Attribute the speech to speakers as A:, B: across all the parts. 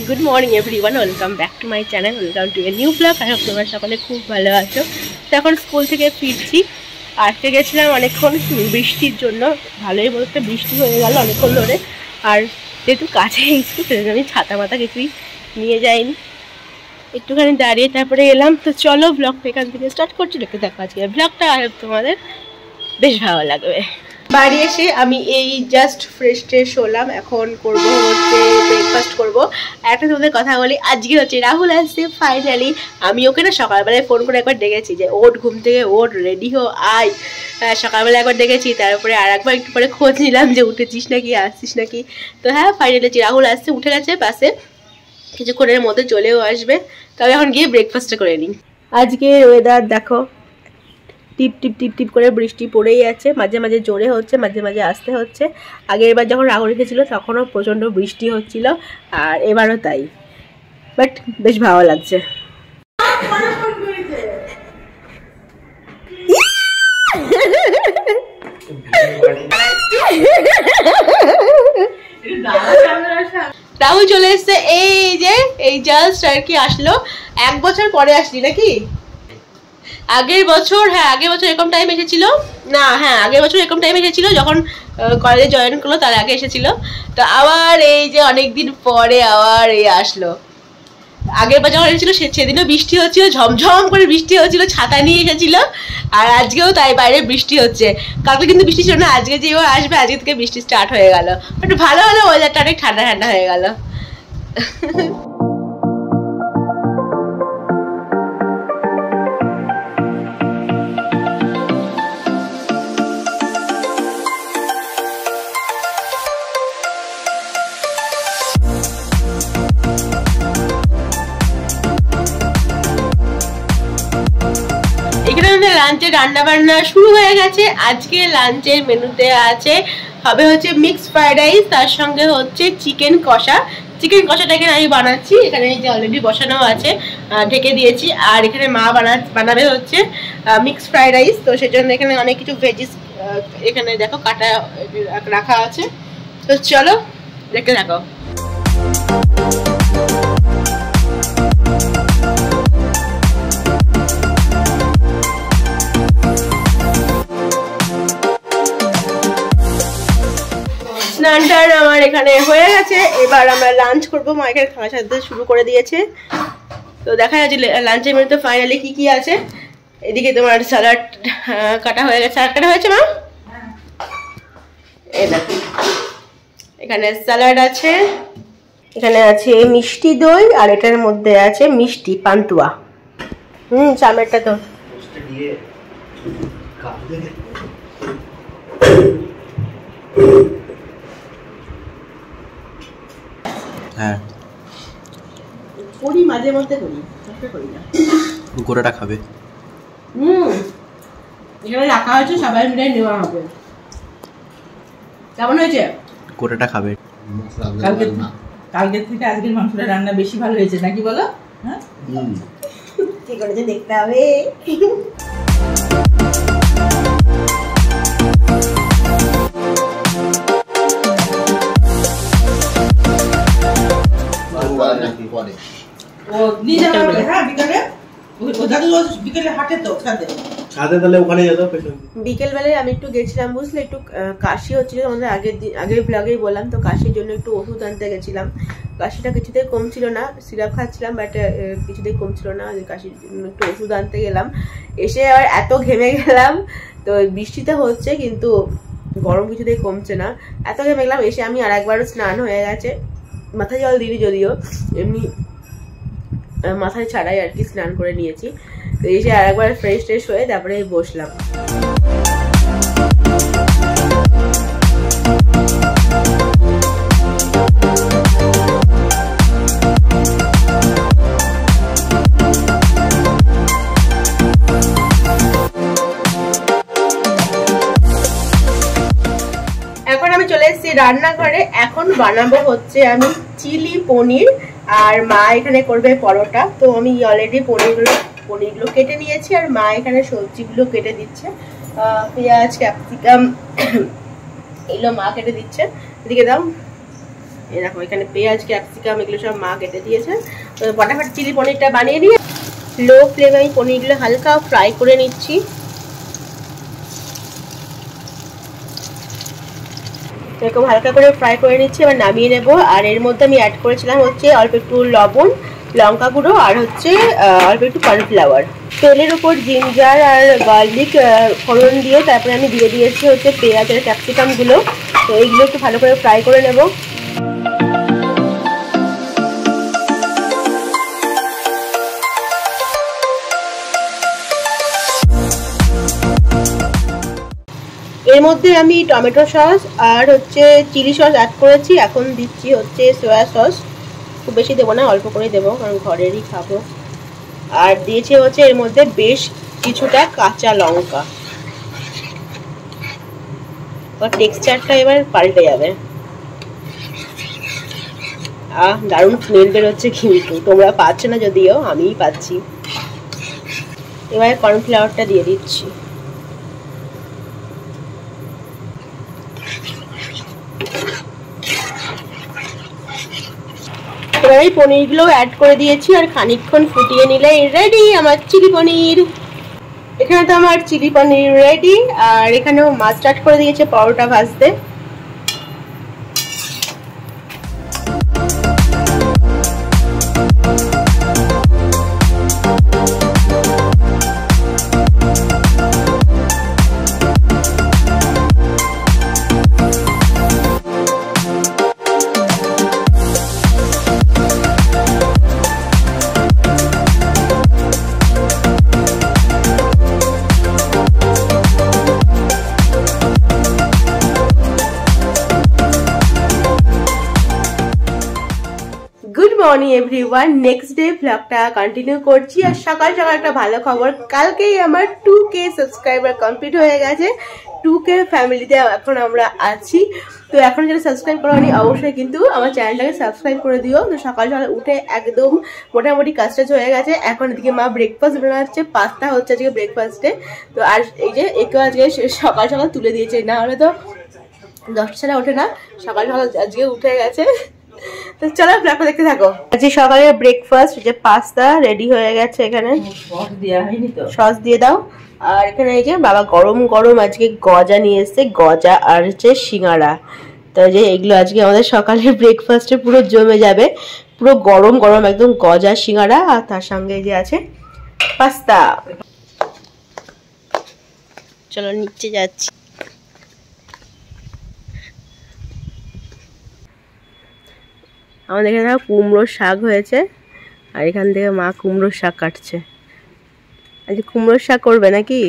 A: Good morning everyone, welcome back to my channel, welcome to a new blog. I hope তোমরা সকলে খুব ভালো আছো। তো এখন স্কুল থেকে ফিরছি। আজকে গেছিলাম অনেকক্ষণ বৃষ্টির জন্য, ভালোই বলতে বৃষ্টি হয়ে গেল অনেকক্ষণ ধরে। আর যেহেতু কাছে স্কুল, সেজন্য আমি ছাতা মাথা কিছুই নিয়ে যাইনি, একটুখানি দাঁড়িয়ে তারপরে এলাম। তো চলো ব্লগটা এখান থেকে স্টার্ট করছি। দেখতে দেখো আজকে ব্লগটা, আই হোপ তোমাদের বেশ ভালো লাগবে। বাড়ি এসে আমি এই জাস্ট ফ্রেশ হলাম, এখন করব হচ্ছে ব্রেকফাস্ট করব। একটা তোমাদের কথা বলি, আজকে হচ্ছে রাহুল আসছে ফাইনালি। আমি ওকে না সকালবেলায় ফোন করে একবার ডেকেছি যে ওঠ, ঘুম থেকে ওঠ, রেডি হো, আয়। সকালবেলা একবার ডেকেছি, তারপরে আর একবার একটু পরে খোঁজ নিলাম যে উঠেছিস নাকি, আসছিস নাকি। তো হ্যাঁ, ফাইনালি রাহুল আসছে, উঠে গেছে বাসে, কিছুক্ষণের মধ্যে চলেও আসবে। তবে এখন গিয়ে ব্রেকফাস্টটা করে নিই। আজকে ওয়েদার দেখো, টিপ টিপ টিপ টিপ করে বৃষ্টি পড়েই আছে, মাঝে মাঝে জোরে হচ্ছে, মাঝে মাঝে আসতে হচ্ছে। আগের বার যখন রাহুল এসেছিল তখনও প্রচণ্ড বৃষ্টি হচ্ছিল, আর এবারও তাই। বাট বেশ ভালো লাগছে। রাহুল চলে এসছে, এই জাস্ট আর কি আসলো। 1 বছর পরে আসলি নাকি? আগের বছর, হ্যাঁ আগের বছর এরকম টাইম এসেছিল না, হ্যাঁ আগের বছর এরকম টাইম এসেছিল যখন কলেজে জয়েন করলো, তার আগে এসেছিল। তো আবার এই যে অনেকদিন পরে আবার এই আসলো। আগের বার যখন এসেছিল সেদিনও বৃষ্টি হচ্ছিল, ঝমঝম করে বৃষ্টি হচ্ছিল, ছাতা নিয়ে এসেছিল। আর আজকেও তাই, বাইরে বৃষ্টি হচ্ছে। কালকে কিন্তু বৃষ্টি ছিল না, আজকে যে ও আসবে আজকে থেকে বৃষ্টি স্টার্ট হয়ে গেল। বাট ভালো হলো, ওয়েদারটা অনেক ঠান্ডা ঠান্ডা হয়ে গেল। লাঞ্চের রান্না বান্না শুরু হয়ে গেছে। আজকে লাঞ্চের মেনুতে হবে হচ্ছে মিক্সড ফ্রাইড রাইস, তার সঙ্গে হচ্ছে চিকেন কষা। চিকেন কষাটাকে আমি বানাচ্ছি, এখানে এই যে অলরেডি বসানো আছে, ঢেকে দিয়েছি। আর এখানে মা বানাবে হচ্ছে মিক্সড ফ্রাইড রাইস। তো সেজন্য এখানে অনেক কিছু ভেজিস এখানে দেখো কাটা রাখা আছে। তো চলো দেখতে থাকো। স্নানটার আমার এখানে হয়ে গেছে, এবার আমরা লাঞ্চ করবো। মা এখানে খাওয়া সাথে শুরু করে দিয়েছে। তো দেখা যাচ্ছে লাঞ্চের মেনুতে ফাইনালি কি কি আছে। এদিকে তোমার স্যালাড কাটা হয়ে গেছে। স্যালাড কাটা হয়েছে মা? এই দেখো, এখানে স্যালাড আছে, এখানে আছে মিষ্টি দই, আর এটার মধ্যে আছে মিষ্টি পান্তুয়া। সামনেরটা তো
B: হ্যাঁ
A: করি, মাঝে মধ্যে করি না।
B: গোটাটা খাবে?
A: এখানে রাখা হয়েছে, সবাই মিলে নেওয়া হবে। কেমন হয়েছে?
B: গোটাটা খাবে।
C: কালকের থেকে আজকের মাংসটা রান্না বেশি ভালো হয়েছে নাকি বলো? হ্যাঁ,
A: ঠিক করেছে, দেখতে হবে। বিকেলবেলায় আমি একটু গেছিলাম বুঝলে, একটু কাশি হচ্ছিল, আমাদের আগের ব্লগেই বললাম। তো কাশির জন্য একটু ওষুধ আনতে গেছিলাম। কাশিটা কিছুতেই কমছিল না, সিরাপ খাচ্ছিলাম বাট কিছুতেই কমছিল না। কাশির জন্য একটু ওষুধ আনতে গেলাম, এসে আবার এত ঘেমে গেলাম। তো বৃষ্টিতে হচ্ছে কিন্তু গরম কিছুতেই কমছে না, এত ঘেমে গেলাম। এসে আমি আর একবারও স্নান হয়ে গেছে, মাথায় জল দিইনি যদিও, এমনি মাথায় ছাড়াই আর কি স্নান করে নিয়েছি। তো এসে আর একবার ফ্রেশ হয়ে তারপরে বসলাম। এখন আমি চলে এসেছি রান্নাঘরে। এখন বানাবো হচ্ছে আমি চিলি পনির, আর মা এখানে করবে পরোটা। তো আমি অলরেডি পনিরগুলো কেটে নিয়েছি, আর মা এখানে সবজিগুলো কেটে দিচ্ছে। পেঁয়াজ, ক্যাপসিকাম এগুলো মা কেটে দিচ্ছে। এদিকে দাও, এই দেখো এখানে পেঁয়াজ ক্যাপসিকাম এগুলো সব মা কেটে দিয়েছে। তো ফটাফট চিলি পনিরটা বানিয়ে নিয়ে লো ফ্লেমে আমি পনিরগুলো হালকা ফ্রাই করে নিচ্ছি। এরকম হালকা করে ফ্রাই করে নিচ্ছি, এবার নামিয়ে নেব। আর এর মধ্যে আমি অ্যাড করেছিলাম হচ্ছে অল্প একটু লবণ, লঙ্কা গুঁড়ো আর হচ্ছে অল্প একটু কর্নফ্লাওয়ার। তেলের উপর জিঞ্জার আর গার্লিক ফোড়ন দিয়ে তারপরে আমি দিয়ে দিয়েছি হচ্ছে পেঁয়াজ আর ক্যাপসিকামগুলো। তো এইগুলো একটু ভালো করে ফ্রাই করে নেব। এর মধ্যে আমি টমেটো সস আর হচ্ছে চিলি সস অ্যাড করেছি। এখন দিচ্ছি হচ্ছে সয়া সস, খুব বেশি দেবো না, অল্প করে দেবো কারণ ঘরেরই খাবো। আর দিয়েছি হচ্ছে এর মধ্যে বেশ কিছুটা কাঁচা লঙ্কা। টেক্সচারটা এবার পাল্টে যাবে। দারুণ স্মেল বেরোচ্ছে, কিন্তু তোমরা পাচ্ছ না যদিও, আমিই পাচ্ছি। এবার কর্নফ্লাওয়ারটা দিয়ে দিচ্ছি। এবার এই পনিরগুলো অ্যাড করে দিয়েছি আর খানিকক্ষণ ফুটিয়ে নিলে রেডি আমার চিলি পনির। এখানে তো আমার চিলি পনির রেডি। আর এখানেও মাছ স্টার্ট করে দিয়েছে পরোটা ভাজতে। Good morning everyone, next day ব্লগটা কন্টিনিউ করছি। আর সকাল সকাল একটা ভালো খবর, কালকেই আমার 2K সাবস্ক্রাইবার কমপ্লিট হয়ে গেছে। 2K ফ্যামিলিতে এখন আমরা আছি। তো এখন যারা সাবস্ক্রাইব করেনি অবশ্যই কিন্তু আমার চ্যানেলটাকে সাবস্ক্রাইব করে দিও। তো সকাল সকাল উঠে একদম মোটামুটি কাজটা হয়ে গেছে। এখন এদিকে মা ব্রেকফাস্ট বানাচ্ছে, পাস্তা হচ্ছে আজকে ব্রেকফাস্টে। তো আর এই যে একে আজকে সকাল সকাল তুলে দিয়েছে, না হলে তো 10টা ছাড়া ওঠে না। সকাল সকাল আজকে উঠে গেছে। তো চলো ব্লগটা দেখতে থাকো। আজকে সকালের ব্রেকফাস্ট যে পাস্তা রেডি হয়ে গেছে। এখানে সস দিয়ে দাও। আর এখানে এই যে বাবা গরম গরম আজকে গজা নিয়ে এসছে, গজা আর হচ্ছে সিঙ্গাড়া। তো যে এগুলো আজকে আমাদের সকালের ব্রেকফাস্টে পুরো জমে যাবে। পুরো গরম গরম একদম গজা সিঙ্গাড়া, আর তার সঙ্গে যে আছে পাস্তা। চলো নিচে যাচ্ছি। আমাদের এখানে কুমড়োর শাক হয়েছে, আর এখান থেকে মা কুমড়োর শাক কাটছে। আজকে কুমড়োর শাক করবে নাকি?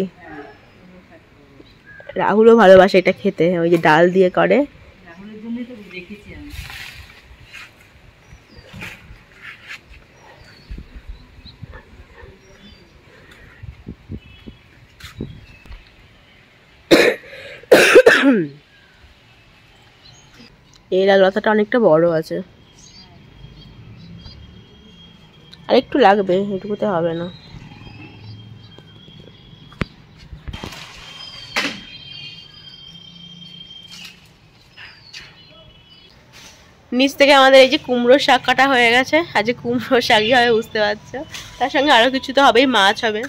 A: রাহুলও ভালোবাসে এটা খেতে, ওই যে ডাল দিয়ে করে। এই লাল লতাটা অনেকটা বড় আছে, আর একটু লাগবে, এটুকুতে হবে না। নিচ থেকে আমাদের এই যে কুমড়োর শাক কাটা হয়ে গেছে। আজ কুমড়োর শাকই হবে, বুঝতে পারছো। তার সঙ্গে আরো কিছু তো হবেই, মাছ হবে।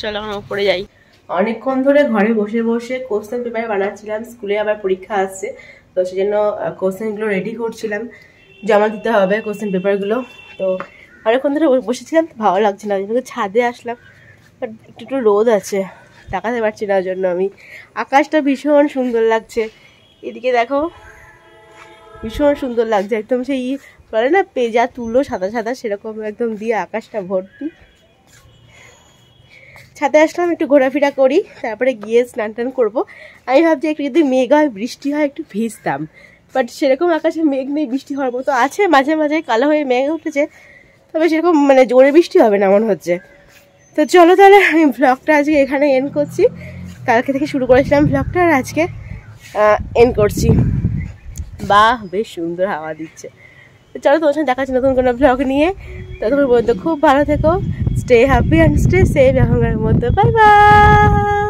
A: চলো আমরা উপরে যাই। অনেকক্ষণ ধরে ঘরে বসে বসে কোশ্চেন পেপার বানাচ্ছিলাম, স্কুলে আবার পরীক্ষা আসছে। তো সেই জন্য কোশ্চেনগুলো রেডি করছিলাম, জমা দিতে হবে কোশ্চেন পেপারগুলো। তো অনেকক্ষণ ধরে বসেছিলাম, ভালো লাগছে না, ছাদে আসলাম। বাট একটু একটু রোদ আছে, তাকাতে পারছি না, ওই জন্য আমি। আকাশটা ভীষণ সুন্দর লাগছে, এদিকে দেখো ভীষণ সুন্দর লাগছে। একদম সেই বলে না পেঁজা তুলো সাদা সাদা, সেরকম একদম দিয়ে আকাশটা ভর্তি। ছাদে আসলাম একটু ঘোরাফেরা করি, তারপরে গিয়ে স্নান টান করবো। আমি ভাবছি একটু যদি মেঘ হয়, বৃষ্টি হয়, একটু ভিজতাম। বাট সেরকম আকাশে মেঘ নেই, বৃষ্টি হওয়ার মতো আছে, মাঝে মাঝে কালো হয়ে মেঘ উঠেছে, তবে সেরকম মানে জোরে বৃষ্টি হবে না মনে হচ্ছে। তো চলো তাহলে আমি ব্লগটা আজকে এখানে এন্ড করছি। কালকে থেকে শুরু করেছিলাম ব্লগটা, আর আজকে এন্ড করছি। বাহ, বেশ সুন্দর হাওয়া দিচ্ছে। তো চলো তোমার সঙ্গে দেখাচ্ছি নতুন কোনো ব্লগ নিয়ে। ততক্ষণ পর্যন্ত খুব ভালো থেকো, stay happy and stay safe এখনকার মতো। Bye bye.